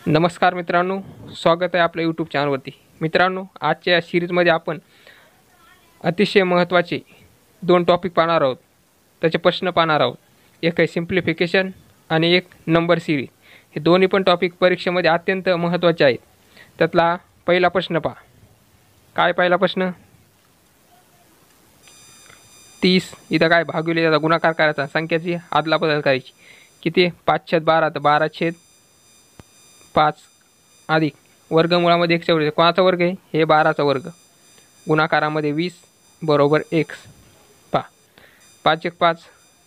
नमस्कार मित्रांनो, स्वागत आहे आपल्या यूट्यूब चॅनलवरती। मित्रांनो, आजच्या सीरीजमध्ये आपण अतिशय महत्त्वाचे दोन टॉपिक पाहणार आहोत। त्याचे प्रश्न पाहणार आहोत। एक आहे सिम्प्लिफिकेशन आणि एक नंबर सीरीज। हे दोन्ही पण टॉपिक परीक्षेमध्ये अत्यंत महत्त्वाचे आहेत। त्यातला पहिला प्रश्न पहा। काय पहिला प्रश्न? 30 इथं काय भागिले त्याचा गुणाकार करायचा, संख्याची आदलाबदल करायची। किती? 5/12 तर 12/5 अधिक वर्गमूळामध्ये x वर्ग। कोणाचा वर्ग आहे? हे 12चा वर्ग। गुणाकारामध्ये 20 बरोबर x। पहा 5 × 5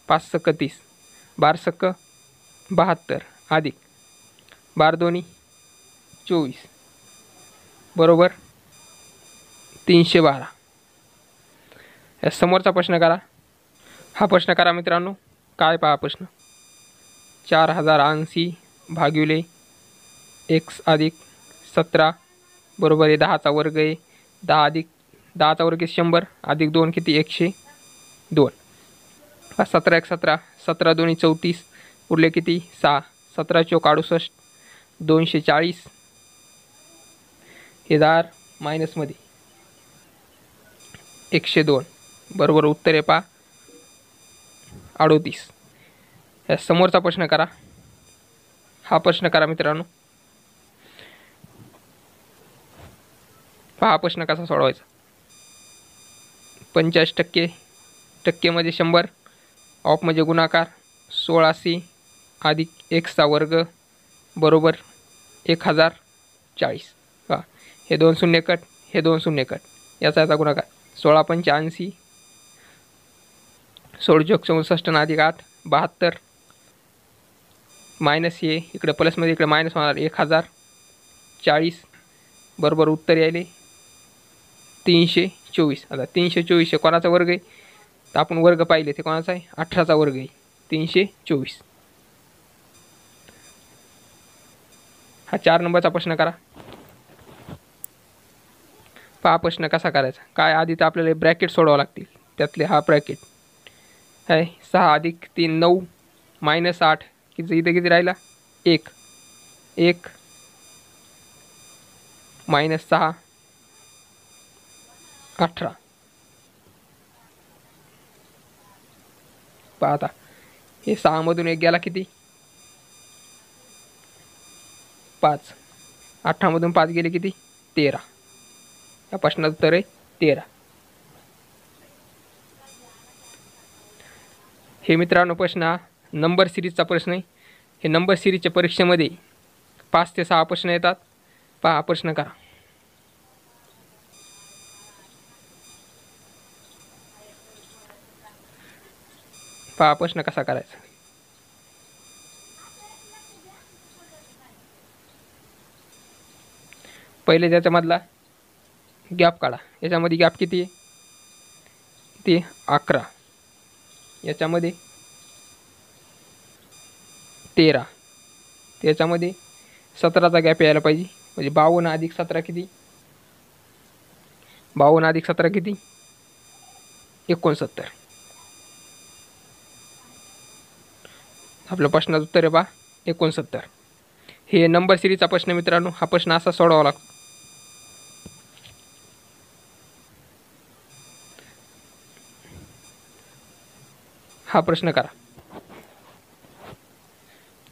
5 × 30 12 × 72 अधिक 12 × 2 = 24 बरोबर 312। या समोरचा प्रश्न करा। हा प्रश्न करा मित्रांनो। काय पहा प्रश्न? 4080 भागिले x अधिक 17 बरोबर आहे 10चा वर्ग आहे। 10 अधिक 10चा वर्ग 100 अधिक 2 किती? 102। 17 × 17 17 × 2 = 34 उरले किती? 6 17 × 4 = 68 240। हे 10 मायनसमध्ये 102 बरोबर उत्तर आहे पहा 38। या समोरचा प्रश्न करा। हा प्रश्न करा मित्रांनो। पहा प्रश्न कसा सोडवायचा। 85% टक्केमध्ये 100 ऑफ म्हणजे गुणाकार 1600 अधिक x चा वर्ग बरोबर 1040। पहा हे 2 शून्य कट, हे 2 शून्य कट, याचा गुणाकार 16×5 = 16 अधिक 8 72 मायनस हे इकडे प्लसमध्ये इकडे मायनस होणार 1040 बरोबर उत्तर यायले 324। आता 324 हे कोणाचा वर्ग आहे? तर आपण वर्ग पाहिले ते कोणाचा आहे? 18चा वर्ग आहे 324। हा 4 नंबरचा प्रश्न करा। पहा प्रश्न कसा करायचा। काय आधी तर आपल्याला ब्रॅकेट सोडवावं लागतील। त्यातले हा ब्रॅकेट आहे 6 अधिक 3 9 मायनस 8 किती इथे किती राहिला? 1 1 मायनस 6 18। पहा आता हे 6 मधून 1 गेला किती? 5 18 मधून 5 गेले किती? 13। या प्रश्नाचं उत्तर आहे 13। हे मित्रांनो प्रश्न हा नंबर सिरीजचा प्रश्न आहे। हे नंबर सिरीजच्या परीक्षेमध्ये 5 ते 6 प्रश्न येतात। पहा प्रश्न करा। पहा प्रश्न कसा करायचा। पहिले त्याच्यामधला गॅप काढा। याच्यामध्ये गॅप किती आहे? ते 11। याच्यामध्ये 13। त्याच्यामध्ये 17चा गॅप यायला पाहिजे। म्हणजे 52 अधिक 17 किती? 52 अधिक 17 किती? 69। आपल्या प्रश्नाचं उत्तर आहे पहा 69। हे नंबर सिरीजचा प्रश्न मित्रांनो। हा प्रश्न असा सोडवावा लागतो। हा प्रश्न करा।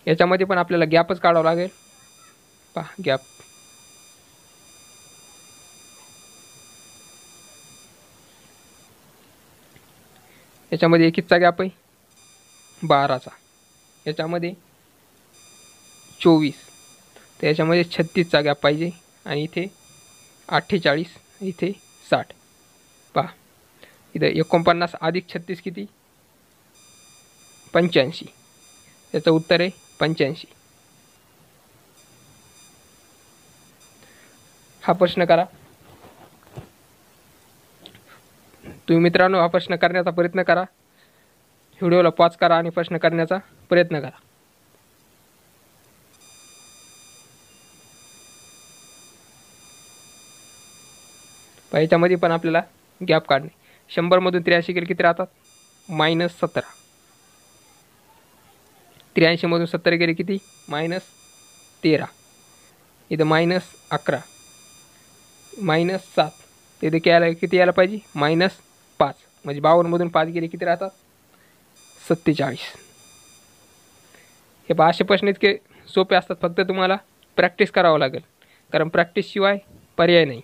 याच्यामध्ये पण आपल्याला गॅपच काढावा लागेल। पहा गॅप याच्यामध्ये 21चा गॅप आहे 12चा, याच्यामध्ये 24, तर याच्यामध्ये 36चा गॅप पाहिजे आणि इथे 48, इथे 60। पहा इथं 49 अधिक 36 किती? 85। याचं उत्तर आहे 85। हा प्रश्न करा। तुम्ही मित्रांनो हा प्रश्न करण्याचा प्रयत्न करा। व्हिडिओला पॉज करा आणि प्रश्न करण्याचा प्रयत्न करा। याच्यामध्ये पण आपल्याला गॅप काढणे। 100 मधून 83 गेले किती राहतात? -17। 83 मधून 70 गेले किती? -13। इथं -11 -7 तिथे किती यायला पाहिजे -5 म्हणजे 52मधून 5 गेले किती राहतात 47. हे पहा असे प्रश्न इतके सोपे असतात, फक्त तुम्हाला प्रॅक्टिस करावं लागेल, कारण प्रॅक्टिसशिवाय पर्याय नाही.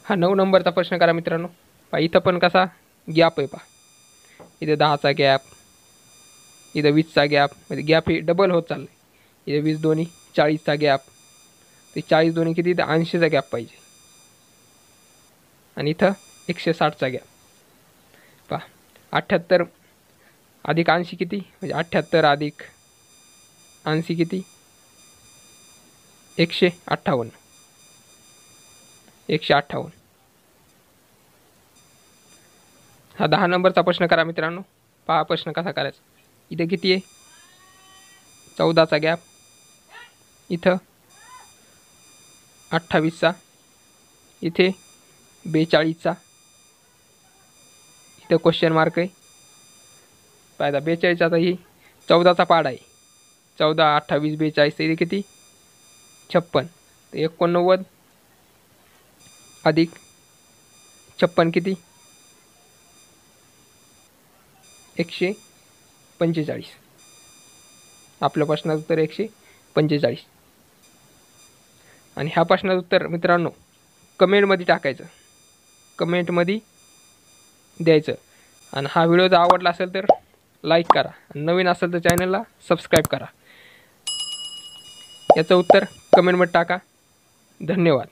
हा 9 नंबरचा प्रश्न करा मित्रांनो. पहा इथं पण कसा गॅप आहे, पहा इथे 10चा गॅप, इथं 20चा गॅप, म्हणजे गॅप हे डबल होत चाललं आहे. इथे 20 दोन्ही 40चा गॅप, ते 40 दोन्ही किती इथं 80चा गॅप पाहिजे, आणि इथं 160चा गॅप. पहा 78 अधिक 80 किती, म्हणजे 78 अधिक 80 किती 158. हा 10 नंबरचा प्रश्न करा मित्रांनो. पहा प्रश्न कसा करायचा. इथे किती आहे 14चा गॅप, इथं 28चा, इथे 42चा, इथं क्वेश्चन मार्क आहे. पाहिजे 42चा, आता ही 14चा पाड आहे. 14 28 42 इथे किती 56, तर 89 अधिक 56 किती 145. आपल्या प्रश्नाचं उत्तर 145. आणि ह्या प्रश्नाचं उत्तर मित्रांनो कमेंटमध्ये टाकायचं, कमेंटमध्ये द्यायचं. आणि हा व्हिडिओ जर आवडला असेल तर लाईक करा, नवीन असेल तर चॅनलला सबस्क्राईब करा. याचं उत्तर कमेंटमध्ये टाका. धन्यवाद.